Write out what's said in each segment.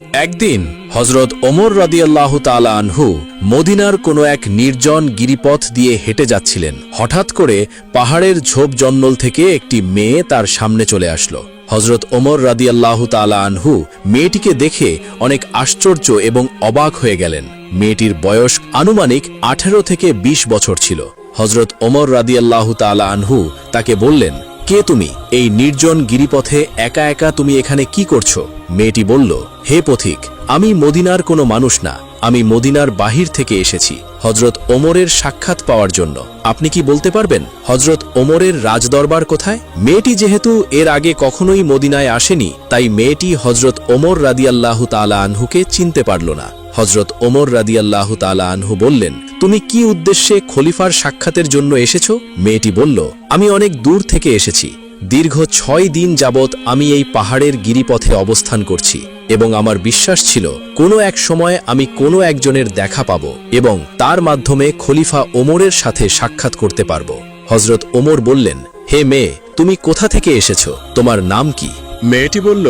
একদিন হজরত ওমর রাদিয়াল্লাহু তাআলা আনহু মদিনার কোনো এক নির্জন গিরিপথ দিয়ে হেঁটে যাচ্ছিলেন। হঠাৎ করে পাহাড়ের ঝোপ জঙ্গল থেকে একটি মেয়ে তার সামনে চলে আসলো। হজরত ওমর রাদিয়াল্লাহু তাআলা আনহু মেয়েটিকে দেখে অনেক আশ্চর্য এবং অবাক হয়ে গেলেন। মেয়েটির বয়স আনুমানিক 18 থেকে 20 বছর ছিল। হজরত ওমর রাদিয়াল্লাহু তাআলা আনহু তাকে বললেন, কে তুমি? এই নির্জন গিরিপথে একা একা তুমি এখানে কি করছো? মেয়েটি বলল, হে পথিক, আমি মদিনার কোনো মানুষ না, আমি মদিনার বাহির থেকে এসেছি হজরত ওমরের সাক্ষাৎ পাওয়ার জন্য। আপনি কি বলতে পারবেন হজরত ওমরের রাজদরবার কোথায়? মেয়েটি যেহেতু এর আগে কখনোই মদিনায় আসেনি, তাই মেয়েটি হজরত ওমর রাদিয়াল্লাহু তাআলা আনহুকে চিনতে পারল না। হজরত ওমর রাদিয়াল্লাহু তাআলা আনহু বললেন, তুমি কি উদ্দেশ্যে খলিফার সাক্ষাতের জন্য এসেছ? মেয়েটি বলল, আমি অনেক দূর থেকে এসেছি। দীর্ঘ 6 দিন যাবৎ আমি এই পাহাড়ের গিরিপথে অবস্থান করছি এবং আমার বিশ্বাস ছিল কোনো এক সময় আমি কোনো একজনের দেখা পাব এবং তার মাধ্যমে খলিফা ওমরের সাথে সাক্ষাৎ করতে পারব। হজরত ওমর বললেন, হে মেয়ে, তুমি কোথা থেকে এসেছ? তোমার নাম কি? মেয়েটি বলল,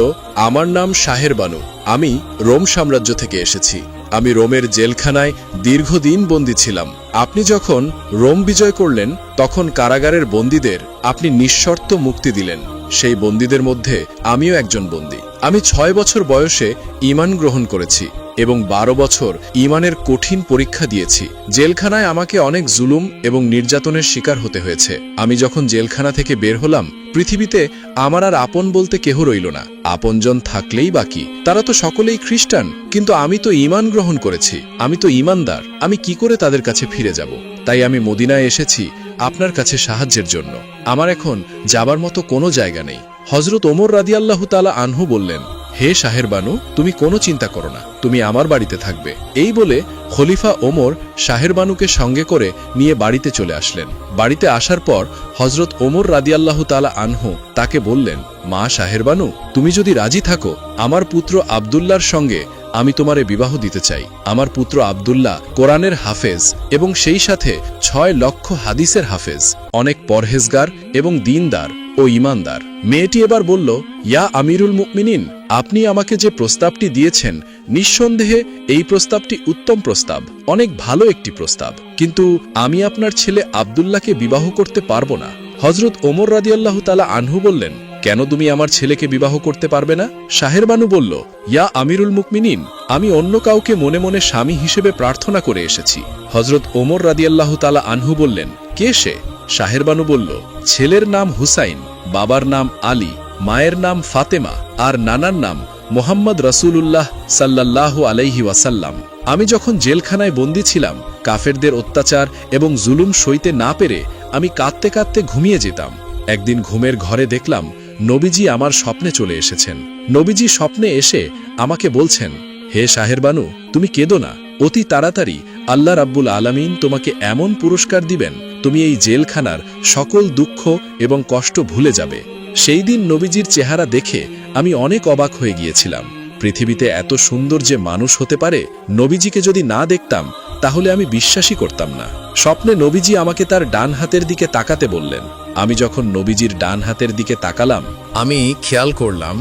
আমার নাম শাহের বানু, আমি রোম সাম্রাজ্য থেকে এসেছি। আমি রোমের জেলখানায় দীর্ঘদিন বন্দী ছিলাম। আপনি যখন রোম বিজয় করলেন তখন কারাগারের বন্দীদের আপনি নিঃশর্ত মুক্তি দিলেন। সেই বন্দীদের মধ্যে আমিও একজন বন্দী। আমি 6 বছর বয়সে ঈমান গ্রহণ করেছি এবং 12 বছর ঈমানের কঠিন পরীক্ষা দিয়েছি। জেলখানায় আমাকে অনেক জুলুম এবং নির্যাতনের শিকার হতে হয়েছে। আমি যখন জেলখানা থেকে বের হলাম, পৃথিবীতে আমার আর আপন বলতে কেহ রইল না। আপনজন থাকলেই বাকি, তারা তো সকলেই খ্রিস্টান, কিন্তু আমি তো ঈমান গ্রহণ করেছি, আমি তো ঈমানদার। আমি কি করে তাদের কাছে ফিরে যাব? তাই আমি মদিনায় এসেছি আপনার কাছে সাহায্যের জন্য। আমার এখন যাবার মতো কোনো জায়গা নেই। হজরত ওমর রাদিয়াল্লাহু তাআলা আনহু বললেন, হে শাহের বানু, তুমি কোনো চিন্তা করো না, তুমি আমার বাড়িতে থাকবে। এই বলে খলিফা ওমর শাহের বানুকে সঙ্গে করে নিয়ে বাড়িতে চলে আসলেন। বাড়িতে আসার পর হজরত ওমর রাদিয়াল্লাহু তাআলা আনহু তাকে বললেন, মা শাহের বানু, তুমি যদি রাজি থাকো, আমার পুত্র আব্দুল্লাহর সঙ্গে আমি তোমারে বিবাহ দিতে চাই। আমার পুত্র আব্দুল্লাহ কোরআনের হাফেজ এবং সেই সাথে 6 লক্ষ হাদিসের হাফেজ, অনেক পরহেজগার এবং দিনদার ও ঈমানদার। মেয়েটি এবার বলল, ইয়া আমিরুল মুমিনিন, আপনি আমাকে যে প্রস্তাবটি দিয়েছেন, নিঃসন্দেহে এই প্রস্তাবটি উত্তম প্রস্তাব, অনেক ভালো একটি প্রস্তাব, কিন্তু আমি আপনার ছেলে আব্দুল্লাহকে বিবাহ করতে পারবো না। হজরত ওমর রাদিয়াল্লাহু তাআলা আনহু বললেন, কেন তুমি আমার ছেলেকে বিবাহ করতে পারবে না? শাহের বানু বলল, ইয়া আমিরুল মুমিনিন, আমি অন্য কাউকে মনে মনে স্বামী হিসেবে প্রার্থনা করে এসেছি। হজরত ওমর রাদিয়াল্লাহু তাআলা আনহু বললেন, কে সে? শাহের বানু বলল, ছেলের নাম হুসাইন, বাবার নাম আলী, মায়ের নাম ফাতেমা আর নানার নাম মোহাম্মদ রাসূলুল্লাহ সাল্লাল্লাহু আলাইহি ওয়াসাল্লাম। আমি যখন জেলখানায় বন্দী ছিলাম, কাফেরদের অত্যাচার এবং জুলুম সইতে না পেরে আমি কাঁদতে কাঁদতে ঘুমিয়ে যেতাম। একদিন ঘুমের ঘরে দেখলাম নবীজি আমার স্বপ্নে চলে এসেছেন। নবীজি স্বপ্নে এসে আমাকে বলছেন, হে শাহের বানু, তুমি কেঁদো না, অতি তাড়াতাড়ি আল্লাহ রাব্বুল আলামিন তোমাকে এমন পুরস্কার দিবেন, তুমি এই জেলখানার সকল দুঃখ এবং কষ্ট ভুলে যাবে। সেই দিন নবীজির চেহারা দেখে আমি অনেক অবাক হয়ে গিয়েছিলাম। পৃথিবীতে এত সুন্দর যে মানুষ হতে পারে, নবীজিকে যদি না দেখতাম তাহলে আমি বিশ্বাসই করতাম না। স্বপ্নে নবীজি আমাকে তার ডান হাতের দিকে তাকাতে বললেন। আমি যখন নবীজির ডান হাতের দিকে তাকালাম, আমি খেয়াল করলাম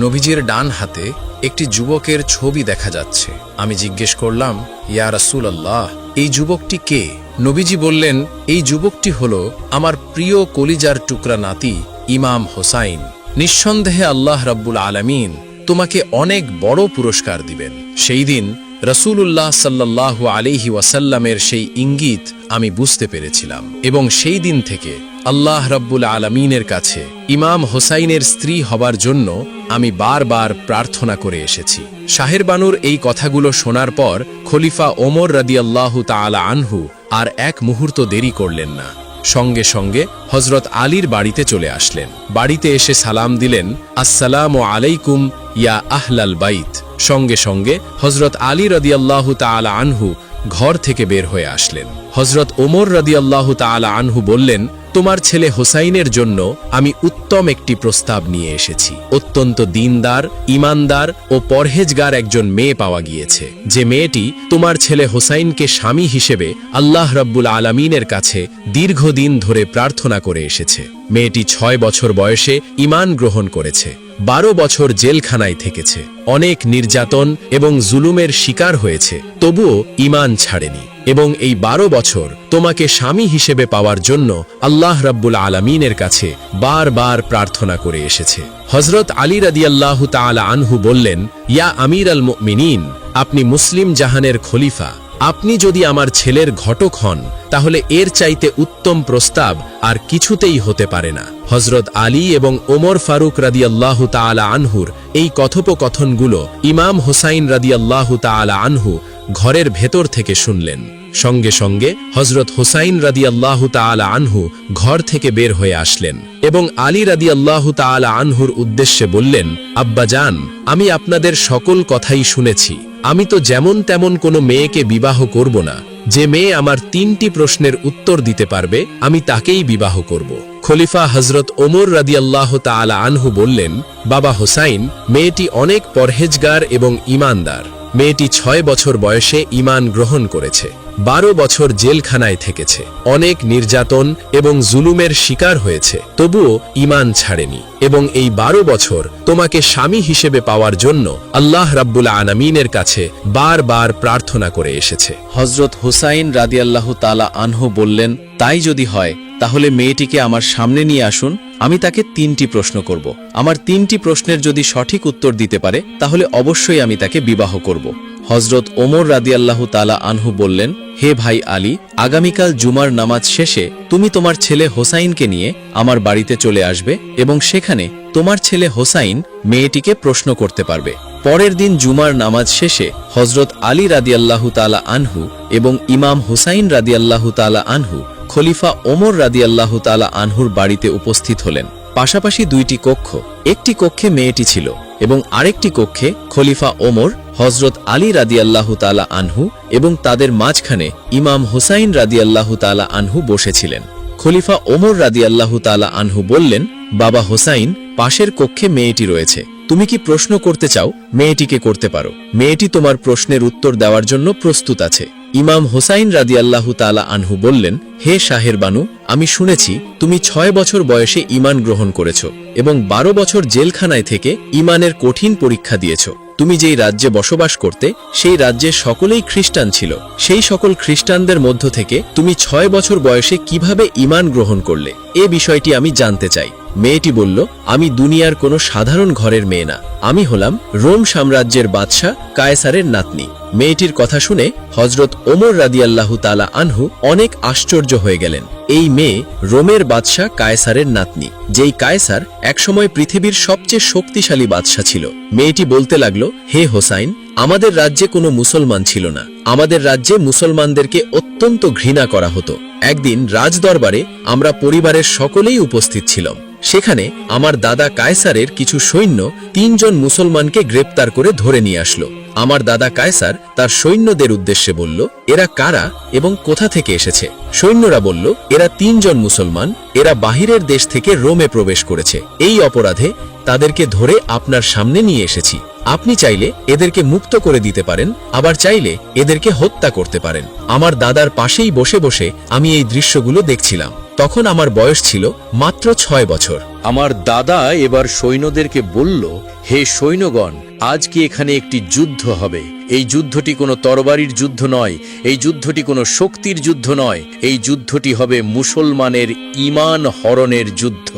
নবীজির ডান হাতে একটি যুবকের ছবি দেখা যাচ্ছে। আমি জিজ্ঞেস করলাম, ইয়া রাসূলুল্লাহ, এই যুবকটি কে? নবীজি বললেন, এই যুবকটি হলো আমার প্রিয় কলিজার টুকরা নাতি ইমাম হোসাইন। নিঃসন্দেহে আল্লাহ রাব্বুল আলামিন তোমাকে অনেক বড় পুরস্কার দিবেন। সেই দিন রাসূলুল্লাহ সাল্লাল্লাহু আলাইহি ওয়াসাল্লামের সেই ইঙ্গিত আমি বুঝতে পেরেছিলাম এবং সেই দিন থেকে আল্লাহ রাব্বুল আলামিনের কাছে ইমাম হোসাইনের স্ত্রী হবার জন্য আমি বারবার প্রার্থনা করে এসেছি। শাহের বানুর এই কথাগুলো শোনার পর খলিফা ওমর রাদিয়াল্লাহু তাআলা আনহু আর এক মুহূর্ত দেরি করলেন না। সঙ্গে সঙ্গে হজরত আলীর বাড়িতে চলে আসলেন। বাড়িতে এসে সালাম দিলেন, আসসালামু আলাইকুম ইয়া আহলাল বাইত। সঙ্গে সঙ্গে হজরত আলী রাদিয়াল্লাহু তাআলা আনহু ঘর থেকে বের হয়ে আসলেন। হজরত ওমর রাদিয়াল্লাহু তাআলা আনহু বললেন, তোমার ছেলে হোসাইনের জন্য আমি উত্তম একটি প্রস্তাব নিয়ে এসেছি। অত্যন্ত দিনদার, ঈমানদার ও পরহেজগার একজন মেয়ে পাওয়া গিয়েছে, যে মেয়েটি তোমার ছেলে হোসাইনকে স্বামী হিসেবে আল্লাহ রাব্বুল আলামিনের কাছে দীর্ঘদিন ধরে প্রার্থনা করে এসেছে। মেয়েটি 6 বছর বয়সে ঈমান গ্রহণ করেছে। 12 বছর জেলখানায় থেকেছে, অনেক নির্যাতন এবং জুলুমের শিকার হয়েছে, তবুও ঈমান ছাড়েনি এবং এই 12 বছর তোমাকে স্বামী হিসেবে পাওয়ার জন্য আল্লাহ রাব্বুল আলামিনের কাছে বারবার প্রার্থনা করে এসেছে। হযরত আলী রাদিয়াল্লাহু তাআলা আনহু বললেন, ইয়া আমির আল মুমিনিন, আপনি মুসলিম জাহানের খলিফা, আপনি যদি আমার ছেলের ঘটক হন তাহলে এর চাইতে উত্তম প্রস্তাব আর কিছুতেই হতে পারে না। হযরত আলী এবং ওমর ফারুক রাদিয়াল্লাহু তাআলা আনহুর এই কথোপকথনগুলো ইমাম হুসাইন রাদিয়াল্লাহু তাআলা আনহু ঘরের ভেতর থেকে শুনলেন। সঙ্গে সঙ্গে হযরত হুসাইন রাদিয়াল্লাহু তাআলা আনহু ঘর থেকে বের হয়ে আসলেন এবং আলী রাদিয়াল্লাহু তাআলা আনহুর উদ্দেশ্যে বললেন, আব্বাজান, আমি আপনাদের সকল কথাই শুনেছি। আমি তো যেমন তেমন কোনো মেয়েকে বিবাহ করব না। যে মেয়ে আমার 3টি প্রশ্নের উত্তর দিতে পারবে আমি তাকেই বিবাহ করব। খলিফা হযরত ওমর রাদিয়াল্লাহু তাআলা আনহু বললেন, বাবা হোসাইন, মেয়েটি অনেক পরহেজগার এবং ঈমানদার। মেয়েটি 6 বছর বয়সে ঈমান গ্রহণ করেছে, 12 বছর জেলখানায় থেকেছে, অনেক নির্যাতন এবং জুলুমের শিকার হয়েছে, তবুও ঈমান ছাড়েনি এবং এই 12 বছর তোমাকে স্বামী হিসেবে পাওয়ার জন্য আল্লাহ রাব্বুল আলামিনের কাছে বারবার প্রার্থনা করে এসেছে। হযরত হুসাইন রাদিয়াল্লাহু তাআলা আনহু বললেন, তাই যদি হয় তাহলে মেয়েটিকে আমার সামনে নিয়ে আসুন, আমি তাকে 3টি প্রশ্ন করব। আমার 3টি প্রশ্নের যদি সঠিক উত্তর দিতে পারে তাহলে অবশ্যই আমি তাকে বিবাহ করব। হযরত ওমর রাদিয়াল্লাহু তাআলা আনহু বললেন, হে ভাই আলী, আগামীকাল জুমার নামাজ শেষে তুমি তোমার ছেলে হোসাইনকে নিয়ে আমার বাড়িতে চলে আসবে এবং সেখানে তোমার ছেলে হোসাইন মেয়েটিকে প্রশ্ন করতে পারবে। পরের দিন জুমার নামাজ শেষে হযরত আলী রাদিয়াল্লাহু তাআলা আনহু এবং ইমাম হুসাইন রাদিয়াল্লাহু তাআলা আনহু খলিফা ওমর রাদিয়াল্লাহু তাআলা আনহুর বাড়িতে উপস্থিত হলেন। পাশাপাশি 2টি কক্ষ, একটি কক্ষে মেয়েটি ছিল এবং আরেকটি কক্ষে খলিফা ওমর, হযরত আলী রাদিয়াল্লাহু তাআলা আনহু এবং তাদের মাঝখানে ইমাম হুসাইন রাদিয়াল্লাহু তাআলা আনহু বসেছিলেন। খলিফা ওমর রাদিয়াল্লাহু তাআলা আনহু বললেন, বাবা হোসাইন, পাশের কক্ষে মেয়েটি রয়েছে, তুমি কি প্রশ্ন করতে চাও? মেয়েটিকে করতে পারো, মেয়েটি তোমার প্রশ্নের উত্তর দেওয়ার জন্য প্রস্তুত আছে। ইমাম হোসাইন রাদিয়াল্লাহু তাআলা আনহু বললেন, হে শাহের বানু, আমি শুনেছি তুমি 6 বছর বয়সে ঈমান গ্রহণ করেছ এবং 12 বছর জেলখানায় থেকে ঈমানের কঠিন পরীক্ষা দিয়েছ। তুমি যেই রাজ্যে বসবাস করতে সেই রাজ্যে সকলেই খ্রিস্টান ছিল, সেই সকল খ্রিস্টানদের মধ্য থেকে তুমি 6 বছর বয়সে কিভাবে ঈমান গ্রহণ করলে, এ বিষয়টি আমি জানতে চাই। মেয়েটি বলল, আমি দুনিয়ার কোনো সাধারণ ঘরের মেয়ে না, আমি হলাম রোম সাম্রাজ্যের বাদশাহ কায়সারের নাতনি। মেয়েটির কথা শুনে হযরত ওমর রাদিয়াল্লাহু তাআলা আনহু অনেক আশ্চর্য হয়ে গেলেন। এই মেয়ে রোমের বাদশাহ কায়সারের নাতনি, যেই কায়সার একসময় পৃথিবীর সবচেয়ে শক্তিশালী বাদশাহ ছিল। মেয়েটি বলতে লাগলো, হে হোসাইন, আমাদের রাজ্যে কোনো মুসলমান ছিল না, আমাদের রাজ্যে মুসলমানদেরকে অত্যন্ত ঘৃণা করা হতো। একদিন রাজদরবারে আমরা পরিবারের সকলেই উপস্থিত ছিলাম। সেখানে আমার দাদা কায়সারের কিছু সৈন্য 3 জন মুসলমানকে গ্রেপ্তার করে ধরে নিয়ে আসলো। আমার দাদা কায়সার তার সৈন্যদের উদ্দেশ্যে বলল, এরা কারা এবং কোথা থেকে এসেছে? সৈন্যরা বলল, এরা 3 জন মুসলমান, এরা বাহিরের দেশ থেকে রোমে প্রবেশ করেছে, এই অপরাধে তাদেরকে ধরে আপনার সামনে নিয়ে এসেছি। আপনি চাইলে এদেরকে মুক্ত করে দিতে পারেন, আবার চাইলে এদেরকে হত্যা করতে পারেন। আমার দাদার পাশেই বসে বসে আমি এই দৃশ্যগুলো দেখছিলাম। তখন আমার বয়স ছিল মাত্র 6 বছর। আমার দাদা এবার সৈন্যদেরকে বলল, হে সৈন্যগণ, আজকে এখানে একটি যুদ্ধ হবে। এই যুদ্ধটি কোনো তরবারির যুদ্ধ নয়, এই যুদ্ধটি কোনো শক্তির যুদ্ধ নয়, এই যুদ্ধটি হবে মুসলমানের ঈমান হরণের যুদ্ধ।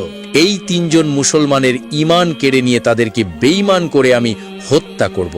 এই 3 জন মুসলমানের ঈমান কেড়ে নিয়ে তাদেরকে বেঈমান করে আমি হত্যা করব।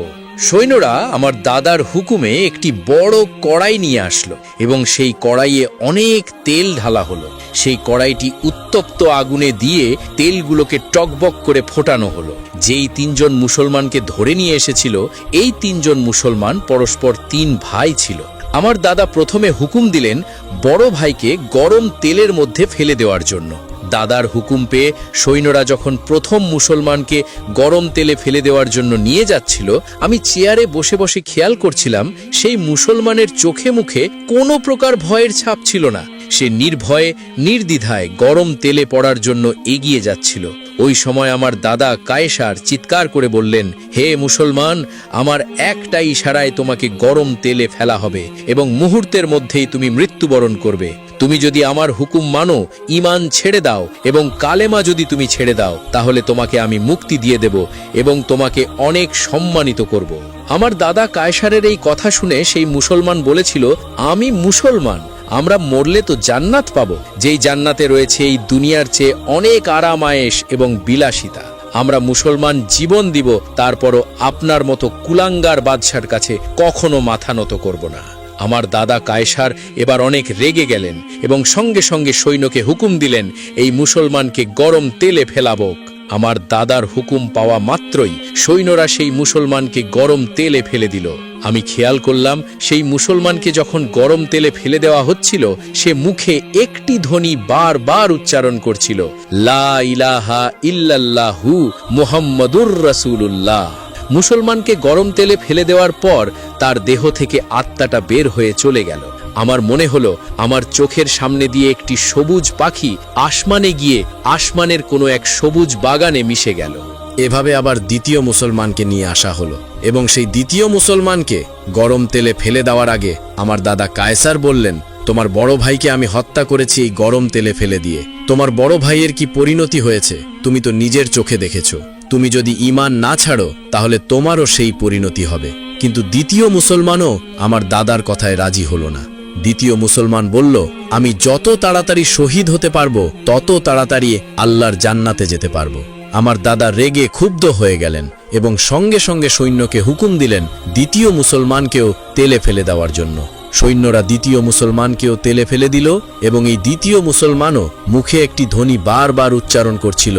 সৈন্যরা আমার দাদার হুকুমে একটি বড় কড়াই নিয়ে আসলো এবং সেই কড়াইয়ে অনেক তেল ঢালা হলো। সেই কড়াইটি উত্তপ্ত আগুনে দিয়ে তেলগুলোকে টকবক করে ফোটানো হলো। যেই 3 জন মুসলমানকে ধরে নিয়ে এসেছিল, এই 3 জন মুসলমান পরস্পর 3 ভাই ছিল। আমার দাদা প্রথমে হুকুম দিলেন বড় ভাইকে গরম তেলের মধ্যে ফেলে দেওয়ার জন্য। দাদার হুকুম পেয়ে সৈন্যরা যখন প্রথম মুসলমানকে গরম তেলে ফেলে দেওয়ার জন্য নিয়ে যাচ্ছিল, আমি চেয়ারে বসে বসে খেয়াল করছিলাম সেই মুসলমানের চোখে মুখে কোনো প্রকার ভয়ের ছাপ ছিল না। সে নির্ভয়ে নির্দ্বিধায় গরম তেলে পড়ার জন্য এগিয়ে যাচ্ছিল। ওই সময় আমার দাদা কায়সার চিৎকার করে বললেন, হে মুসলমান, আমার একটা ইশারায় তোমাকে গরম তেলে ফেলা হবে এবং মুহূর্তের মধ্যেই তুমি মৃত্যুবরণ করবে। তুমি যদি আমার হুকুম মানো, ঈমান ছেড়ে দাও এবং কালেমা যদি তুমি ছেড়ে দাও, তাহলে তোমাকে আমি মুক্তি দিয়ে দেব এবং তোমাকে অনেক সম্মানিত করব। আমার দাদা কায়সারের এই কথা শুনে সেই মুসলমান বলেছিল, আমি মুসলমান, আমরা মরলে তো জান্নাত পাবো, যেই জান্নাতে রয়েছে এই দুনিয়ার চেয়ে অনেক আরামায়েশ এবং বিলাসিতা। আমরা মুসলমান জীবন দিব, তারপরও আপনার মতো কুলাঙ্গার বাদশার কাছে কখনো মাথা নত করব না। আমার দাদা কায়সার এবার অনেক রেগে গেলেন এবং সঙ্গে সঙ্গে সৈন্যকে হুকুম দিলেন, এই মুসলমানকে গরম তেলে ফেলাবক। আমার দাদার হুকুম পাওয়া মাত্রই সৈন্যরা সেই মুসলমানকে গরম তেলে ফেলে দিল। আমি খেয়াল করলাম, সেই মুসলমানকে যখন গরম তেলে ফেলে দেওয়া হচ্ছিল, সে মুখে একটি ধ্বনি বারবার উচ্চারণ করছিল, লা ইলাহা ইল্লাল্লাহু মুহাম্মাদুর রাসূলুল্লাহ। মুসলমানকে গরম তেলে ফেলে দেওয়ার পর তার দেহ থেকে আত্মাটা বের হয়ে চলে গেল। আমার মনে হলো আমার চোখের সামনে দিয়ে একটি সবুজ পাখি আসমানে গিয়ে আসমানের কোনো এক সবুজ বাগানে মিশে গেল। এভাবে আবার দ্বিতীয় মুসলমানকে নিয়ে আসা হলো এবং সেই দ্বিতীয় মুসলমানকে গরম তেলে ফেলে দেওয়ার আগে আমার দাদা কায়সার বললেন, তোমার বড় ভাইকে আমি হত্যা করেছি এই গরম তেলে ফেলে দিয়ে। তোমার বড় ভাইয়ের কি পরিণতি হয়েছে তুমি তো নিজের চোখে দেখেছো। তুমি যদি ঈমান না ছাড়ো তাহলে তোমারও সেই পরিণতি হবে। কিন্তু দ্বিতীয় মুসলমানও আমার দাদার কথায় রাজি হলো না। দ্বিতীয় মুসলমান বলল, আমি যত তাড়াতাড়ি শহীদ হতে পারবো তত তাড়াতাড়ি আল্লাহর জান্নাতে যেতে পারবো। আমার দাদা রেগে ক্ষুব্ধ হয়ে গেলেন এবং সঙ্গে সঙ্গে সৈন্যকে হুকুম দিলেন দ্বিতীয় মুসলমানকেও তেলে ফেলে দেওয়ার জন্য। সৈন্যরা দ্বিতীয় মুসলমানকেও তেলে ফেলে দিল এবং এই দ্বিতীয় মুসলমানও মুখে একটি ধ্বনি বারবার উচ্চারণ করছিল,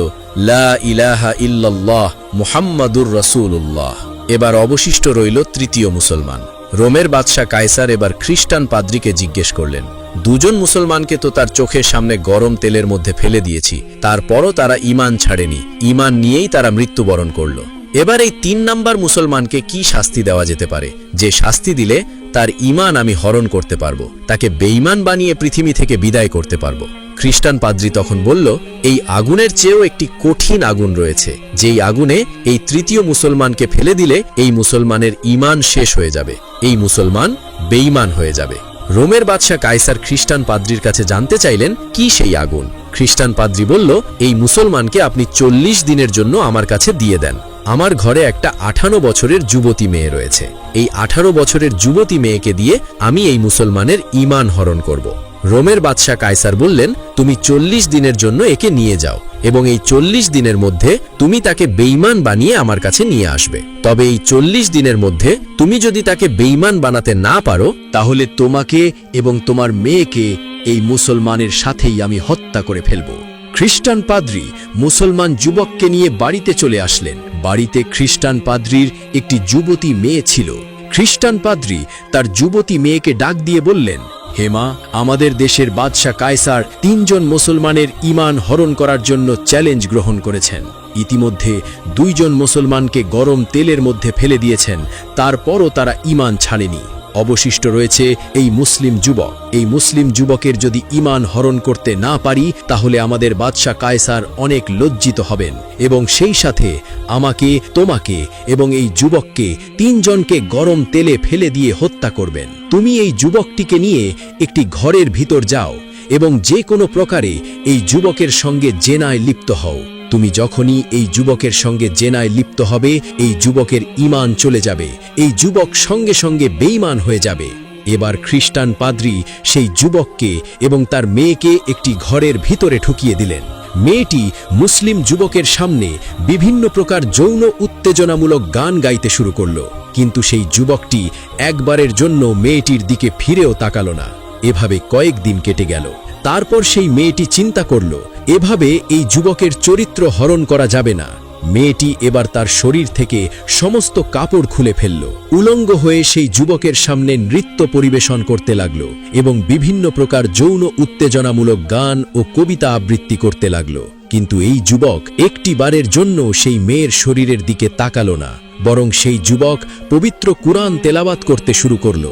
লা ইলাহা ইল্লাল্লাহ মুহাম্মাদুর রাসূলুল্লাহ। এবার অবশিষ্ট রইল তৃতীয় মুসলমান। রোমের বাদশাহ কায়সার এবার খ্রিস্টান পাদ্রীকে জিজ্ঞেস করলেন, দুজন মুসলমানকে তো তার চোখের সামনে গরম তেলের মধ্যে ফেলে দিয়েছি, তারপরও তারা ঈমান ছাড়েনি, ঈমান নিয়েই তারা মৃত্যুবরণ করল। এবার এই ৩ নাম্বার মুসলমানকে কি শাস্তি দেওয়া যেতে পারে, যে শাস্তি দিলে তার ঈমান আমি হরণ করতে পারবো, তাকে বেঈমান বানিয়ে পৃথিবী থেকে বিদায় করতে পারবো? খ্রিস্টান পাদ্রী তখন বলল, এই আগুনের চেয়েও একটি কঠিন আগুন রয়েছে, যেই আগুনে এই তৃতীয় মুসলমানকে ফেলে দিলে এই মুসলমানের ঈমান শেষ হয়ে যাবে, এই মুসলমান বেঈমান হয়ে যাবে। রোমের বাদশাহ কায়সার খ্রিস্টান পাদ্রীর কাছে জানতে চাইলেন কি সেই আগুন। খ্রিস্টান পাদ্রী বলল, এই মুসলমানকে আপনি 40 দিনের জন্য আমার কাছে দিয়ে দেন। আমার ঘরে একটা 18 বছরের যুবতী মেয়ে রয়েছে, এই 18 বছরের যুবতী মেয়েকে দিয়ে আমি এই মুসলমানের ঈমান হরণ করব। রোমের বাদশাহ কায়সার বললেন, তুমি 40 দিনের জন্য একে নিয়ে যাও এবং এই 40 দিনের মধ্যে তুমি তাকে বেঈমান বানিয়ে আমার কাছে নিয়ে আসবে। তবে এই 40 দিনের মধ্যে তুমি যদি তাকে বেঈমান বানাতে না পারো, তাহলে তোমাকে এবং তোমার মেয়েকে এই মুসলমানের সাথেই আমি হত্যা করে ফেলব। খ্রিস্টান পাদ্রী মুসলমান যুবককে নিয়ে বাড়িতে চলে আসলেন। বাড়িতে খ্রিস্টান পাদ্রীর একটি যুবতী মেয়ে ছিল। খ্রিস্টান পাদ্রী তার যুবতী মেয়েকে ডাক দিয়ে বললেন, হে মা, আমাদের দেশের বাদশাহ কায়সার 3 জন মুসলমানের ঈমান হরণ করার জন্য চ্যালেঞ্জ গ্রহণ করেছেন। ইতিমধ্যে 2 জন মুসলমানকে গরম তেলের মধ্যে ফেলে দিয়েছেন, তারপরও তারা ঈমান ছাড়েনি। অবশিষ্ট রয়েছে এই মুসলিম যুবক। এই মুসলিম যুবকের যদি ঈমান হরণ করতে না পারি, তাহলে আমাদের বাদশাহ কায়সার অনেক লজ্জিত হবেন এবং সেই সাথে আমাকে, তোমাকে এবং এই যুবককে 3 জনকে গরম তেলে ফেলে দিয়ে হত্যা করবেন। তুমি এই যুবকটিকে নিয়ে একটি ঘরের ভিতর যাও এবং যে কোনো প্রকারে এই যুবকের সঙ্গে জেনায় লিপ্ত হও। তুমি যখনই এই যুবকের সঙ্গে জেনায় লিপ্ত হবে, এই যুবকের ঈমান চলে যাবে, এই যুবক সঙ্গে সঙ্গে বেঈমান হয়ে যাবে। এবার খ্রিস্টান পাদ্রী সেই যুবককে এবং তার মেয়েকে একটি ঘরের ভিতরে ঢুকিয়ে দিলেন। মেয়েটি মুসলিম যুবকের সামনে বিভিন্ন প্রকার যৌন উত্তেজনামূলক গান গাইতে শুরু করল, কিন্তু সেই যুবকটি একবারের জন্য মেয়েটির দিকে ফিরেও তাকালো না। এভাবে কয়েকদিন কেটে গেল। তারপর সেই মেয়েটি চিন্তা করল, এভাবে এই যুবকের চরিত্র হরণ করা যাবে না। মেয়েটি এবার তার শরীর থেকে সমস্ত কাপড় খুলে ফেলল, উলঙ্গ হয়ে সেই যুবকের সামনে নৃত্য পরিবেশন করতে লাগল এবং বিভিন্ন প্রকার যৌন উত্তেজনামূলক গান ও কবিতা আবৃত্তি করতে লাগল। কিন্তু এই যুবক একটি বারের জন্য সেই মেয়ের শরীরের দিকে তাকালো না, বরং সেই যুবক পবিত্র কুরআন তেলাওয়াত করতে শুরু করল।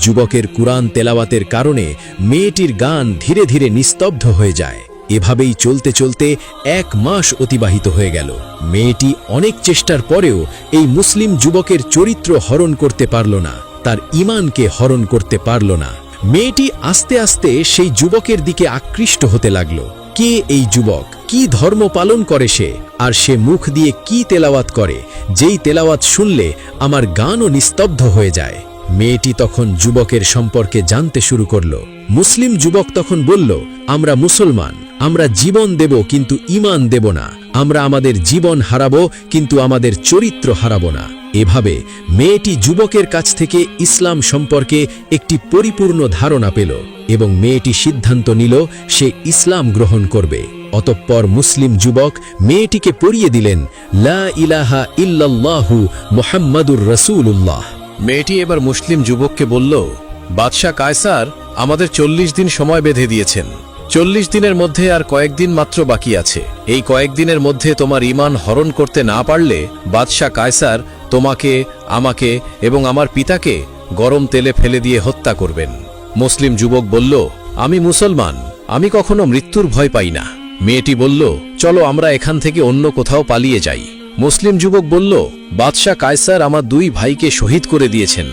যুবকের কুরআন তেলাওয়াতের কারণে মেয়েটির গান ধীরে ধীরে নিস্তব্ধ হয়ে যায় এভাবেই চলতে চলতে 1 মাস অতিবাহিত হয়ে গেল। মেয়েটি অনেক চেষ্টার পরেও এই মুসলিম যুবকের চরিত্র হরণ করতে পারল না, তার ঈমানকে হরণ করতে পারল না। মেয়েটি আস্তে আস্তে সেই যুবকের দিকে আকৃষ্ট হতে লাগল। কে এই যুবক, কি ধর্ম পালন করে সে, আর সে মুখ দিয়ে কি তেলাওয়াত করে, যেই তেলাওয়াত শুনলে আমার গানও নিস্তব্ধ হয়ে যায়। মেয়েটি তখন যুবকের সম্পর্কে জানতে শুরু করল। মুসলিম যুবক তখন বলল, আমরা মুসলমান, আমরা জীবন দেব কিন্তু ঈমান দেব না, আমরা আমাদের জীবন হারাবো কিন্তু আমাদের চরিত্র হারাবো না। এভাবে মেয়েটি যুবকের কাছ থেকে ইসলাম সম্পর্কে একটি পরিপূর্ণ ধারণা পেল এবং মেয়েটি সিদ্ধান্ত নিল সে ইসলাম গ্রহণ করবে। অতঃপর মুসলিম যুবক মেয়েটিকে পড়িয়ে দিলেন, লা ইলাহা ইল্লাল্লাহু মুহাম্মাদুর রাসূলুল্লাহ। মেয়েটি এবার মুসলিম যুবককে বলল, বাদশাহ কায়সার আমাদের 40 দিন সময় বেঁধে দিয়েছেন। 40 দিনের মধ্যে আর কয়েকদিন মাত্র বাকি আছে। এই কয়েকদিনের মধ্যে তোমার ঈমান হরণ করতে না পারলে বাদশাহ কায়সার তোমাকে, আমাকে এবং আমার পিতাকে গরম তেলে ফেলে দিয়ে হত্যা করবেন। মুসলিম যুবক বলল, আমি মুসলমান, আমি কখনো মৃত্যুর ভয় পাই না। মেয়েটি বলল, চলো আমরা এখান থেকে অন্য কোথাও পালিয়ে যাই। মুসলিম যুবক বলল, বাদশাহ কায়সার আমার 2 ভাইকে শহীদ করে দিয়েছেন,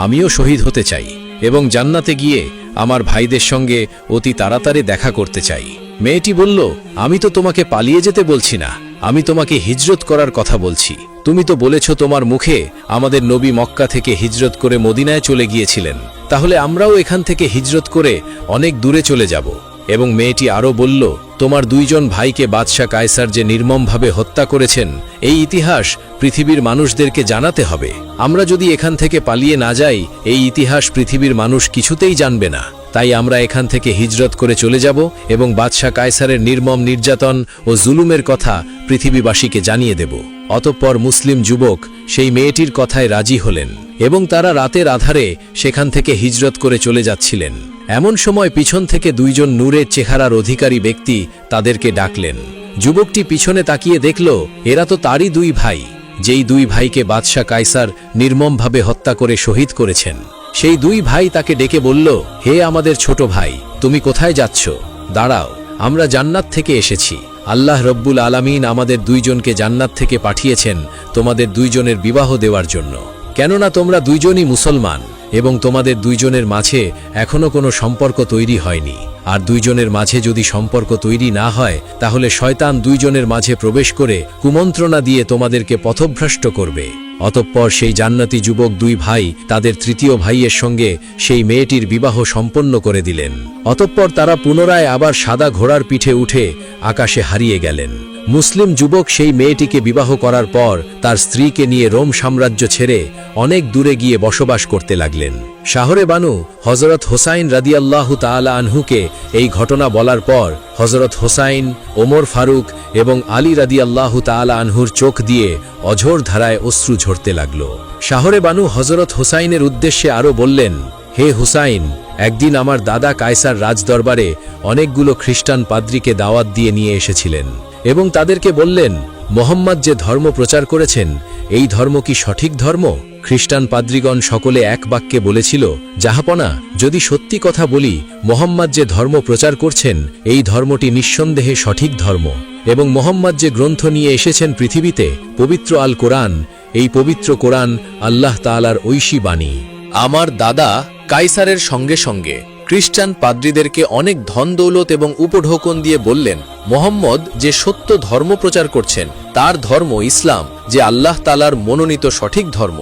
আমিও শহীদ হতে চাই এবং জান্নাতে গিয়ে আমার ভাইদের সঙ্গে অতি তাড়াতাড়ি দেখা করতে চাই। মেয়েটি বলল, আমি তো তোমাকে পালিয়ে যেতে বলছি না, আমি তোমাকে হিজরত করার কথা বলছি। তুমি তো বলেছ তোমার মুখে আমাদের নবী মক্কা থেকে হিজরত করে মদিনায় চলে গিয়েছিলেন, তাহলে আমরাও এখান থেকে হিজরত করে অনেক দূরে চলে যাব। এবং মেয়েটি আরও বলল, তোমার 2 ভাইকে বাদশাহ কায়সার যে নির্মমভাবে হত্যা করেছেন, এই ইতিহাস পৃথিবীর মানুষদেরকে জানাতে হবে। আমরা যদি এখান থেকে পালিয়ে না যাই, এই ইতিহাস পৃথিবীর মানুষ কিছুতেই জানবে না। তাই আমরা এখান থেকে হিজরত করে চলে যাব এবং বাদশাহ কায়সারের নির্মম নির্যাতন ও জুলুমের কথা পৃথিবীবাসীকে জানিয়ে দেব। অতঃপর মুসলিম যুবক সেই মেয়েটির কথায় রাজি হলেন এবং তারা রাতের আধারে সেখান থেকে হিজরত করে চলে যাচ্ছিলেন। এমন সময় পিছন থেকে 2 নূরের চেহারার অধিকারী ব্যক্তি তাদেরকে ডাকলেন। যুবকটি পিছনে তাকিয়ে দেখল, এরা তো তারই 2 ভাই, যেই 2 ভাইকে বাদশাহ কায়সার নির্মমভাবে হত্যা করে শহীদ করেছেন। সেই 2 ভাই তাকে ডেকে বলল, হে আমাদের ছোট ভাই, তুমি কোথায় যাচ্ছ? দাঁড়াও, আমরা জান্নাত থেকে এসেছি। আল্লাহ রব্বুল আলামিন আমাদের 2 জনকে জান্নাত থেকে পাঠিয়েছেন তোমাদের 2 জনের বিবাহ দেওয়ার জন্য। কেননা তোমরা 2 জনই মুসলমান এবং তোমাদের 2 জনের মাঝে এখনো কোনো সম্পর্ক তৈরি হয়নি। আর 2 জনের মাঝে যদি সম্পর্ক তৈরি না হয়, তাহলে শয়তান 2 জনের মাঝে প্রবেশ করে কুমন্ত্রণা দিয়ে তোমাদেরকে পথভ্রষ্ট করবে। অতঃপর সেই জান্নাতি যুবক 2 ভাই তাদের 3য় ভাইয়ের সঙ্গে সেই মেয়েটির বিবাহ সম্পন্ন করে দিলেন। অতঃপর তারা পুনরায় আবার সাদা ঘোড়ার পিঠে উঠে আকাশে হারিয়ে গেলেন। মুসলিম যুবক সেই মেয়েটিকে বিবাহ করার পর তার স্ত্রীকে নিয়ে রোম সাম্রাজ্য ছেড়ে অনেক দূরে গিয়ে বসবাস করতে লাগলেন। শাহরে বানু হযরত হোসাইন রাদিয়াল্লাহু তাআলা আনহুকে এই ঘটনা বলার পর হযরত হোসাইন, ওমর ফারুক এবং আলী রাদিয়াল্লাহু তাআলা আনহুর চোখ দিয়ে অঝোর ধারায় অশ্রু ঝরতে লাগল। শাহরে বানু হযরত হোসাইনের উদ্দেশ্যে আরও বললেন, হে হুসাইন, একদিন আমার দাদা কায়সার রাজদরবারে অনেকগুলো খ্রিস্টান পাদ্রীকে দাওয়াত দিয়ে নিয়ে এসেছিলেন এবং তাদেরকে বললেন, মোহাম্মদ যে ধর্ম প্রচার করেছেন, এই ধর্ম কি সঠিক ধর্ম? খ্রিস্টান পাদ্রীগণ সকলে এক বাক্যে বলেছিল, জাহাপনা, যদি সত্যি কথা বলি, মোহাম্মদ যে ধর্ম প্রচার করছেন, এই ধর্মটি নিঃসন্দেহে সঠিক ধর্ম এবং মোহাম্মদ যে গ্রন্থ নিয়ে এসেছেন পৃথিবীতে, পবিত্র আল কোরআন, এই পবিত্র কোরআন আল্লাহ তাআলার ঐশী বাণী। আমার দাদা কায়সারের সঙ্গে সঙ্গে খ্রিস্টান পাদ্রীদেরকে অনেক ধন দৌলত এবং উপঢৌকন দিয়ে বললেন, মোহাম্মদ যে সত্য ধর্ম প্রচার করছেন, তার ধর্ম ইসলাম, যে আল্লাহ তাআলার মনোনীত সঠিক ধর্ম।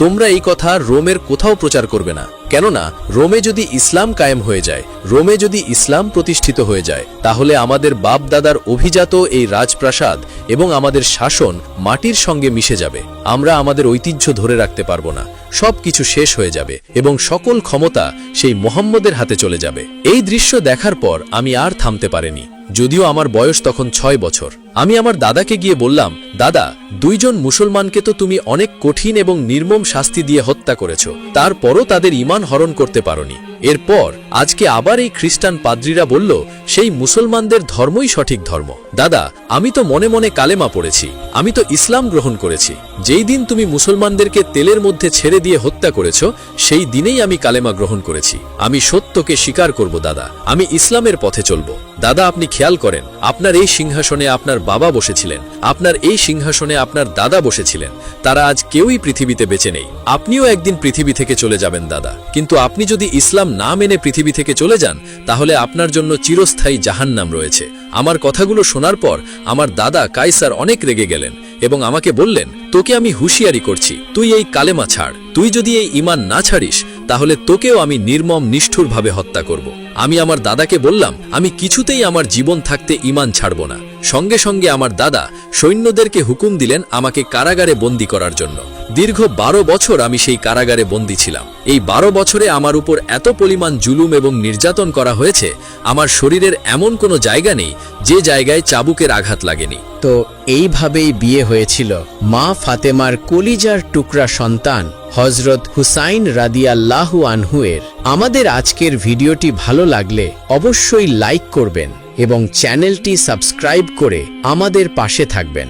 তোমরা এই কথা রোমের কোথাও প্রচার করবে না, কেননা রোমে যদি ইসলাম কায়েম হয়ে যায়, রোমে যদি ইসলাম প্রতিষ্ঠিত হয়ে যায়, তাহলে আমাদের বাপ দাদার অভিজাত এই রাজপ্রাসাদ এবং আমাদের শাসন মাটির সঙ্গে মিশে যাবে। আমরা আমাদের ঐতিহ্য ধরে রাখতে পারবো না, সবকিছু শেষ হয়ে যাবে এবং সকল ক্ষমতা সেই মোহাম্মদের হাতে চলে যাবে। এই দৃশ্য দেখার পর আমি আর থামতে পারিনি, যদিও আমার বয়স তখন 6 বছর। আমি আমার দাদাকে গিয়ে বললাম, দাদা, 2 জন মুসলমানকে তো তুমি অনেক কঠিন এবং নির্মম শাস্তি দিয়ে হত্যা করেছো, তারপরও তাদের ঈমান হরণ করতে পারোনি। এরপর আজকে আবার এই খ্রিস্টান পাদ্রীরা বলল সেই মুসলমানদের ধর্মই সঠিক ধর্ম। দাদা, আমি তো মনে মনে কালেমা পড়েছি, আমি তো ইসলাম গ্রহণ করেছি। যেই দিন তুমি মুসলমানদেরকে তেলের মধ্যে ছেড়ে দিয়ে হত্যা করেছ, সেই দিনেই আমি কালেমা গ্রহণ করেছি। আমি সত্যকে স্বীকার করব দাদা, আমি ইসলামের পথে চলব। দাদা, আপনি খেয়াল করেন, আপনার এই সিংহাসনে আপনার বাবা বসেছিলেন, আপনার এই সিংহাসনে আপনার দাদা বসেছিলেন, তারা আজ কেউই পৃথিবীতে বেঁচে নেই। আপনিও একদিন পৃথিবী থেকে চলে যাবেন দাদা, কিন্তু আপনি যদি ইসলাম না মেনে পৃথিবী থেকে চলে যান, তাহলে আপনার জন্য চিরস্থায়ী জাহান্নাম রয়েছে। আমার কথাগুলো শোনার পর আমার দাদা কায়সার অনেক রেগে গেলেন এবং আমাকে বললেন, তোকে আমি হুঁশিয়ারি করছি, তুই এই কালেমা ছাড়। তুই যদি এই ঈমান না ছাড়িস, তাহলে তোকেও আমি নির্মম নিষ্ঠুরভাবে হত্যা করব। আমি আমার দাদাকে বললাম, আমি কিছুতেই আমার জীবন থাকতে ঈমান ছাড়ব না। সঙ্গে সঙ্গে আমার দাদা সৈন্যদেরকে হুকুম দিলেন আমাকে কারাগারে বন্দী করার জন্য। দীর্ঘ 12 বছর আমি সেই কারাগারে বন্দী ছিলাম। এই 12 বছরে আমার উপর এত পরিমাণ জুলুম এবং নির্যাতন করা হয়েছে, আমার শরীরের এমন কোনো জায়গা নেই যে জায়গায় চাবুকের আঘাত লাগেনি। তো এইভাবেই বিয়ে হয়েছিল মা ফাতেমার কলিজার টুকরা সন্তান হযরত হুসাইন রাদিয়াল্লাহু আনহুয়ের। আমাদের আজকের ভিডিওটি ভালো লাগলে অবশ্যই লাইক করবেন এবং চ্যানেলটি সাবস্ক্রাইব করে আমাদের পাশে থাকবেন।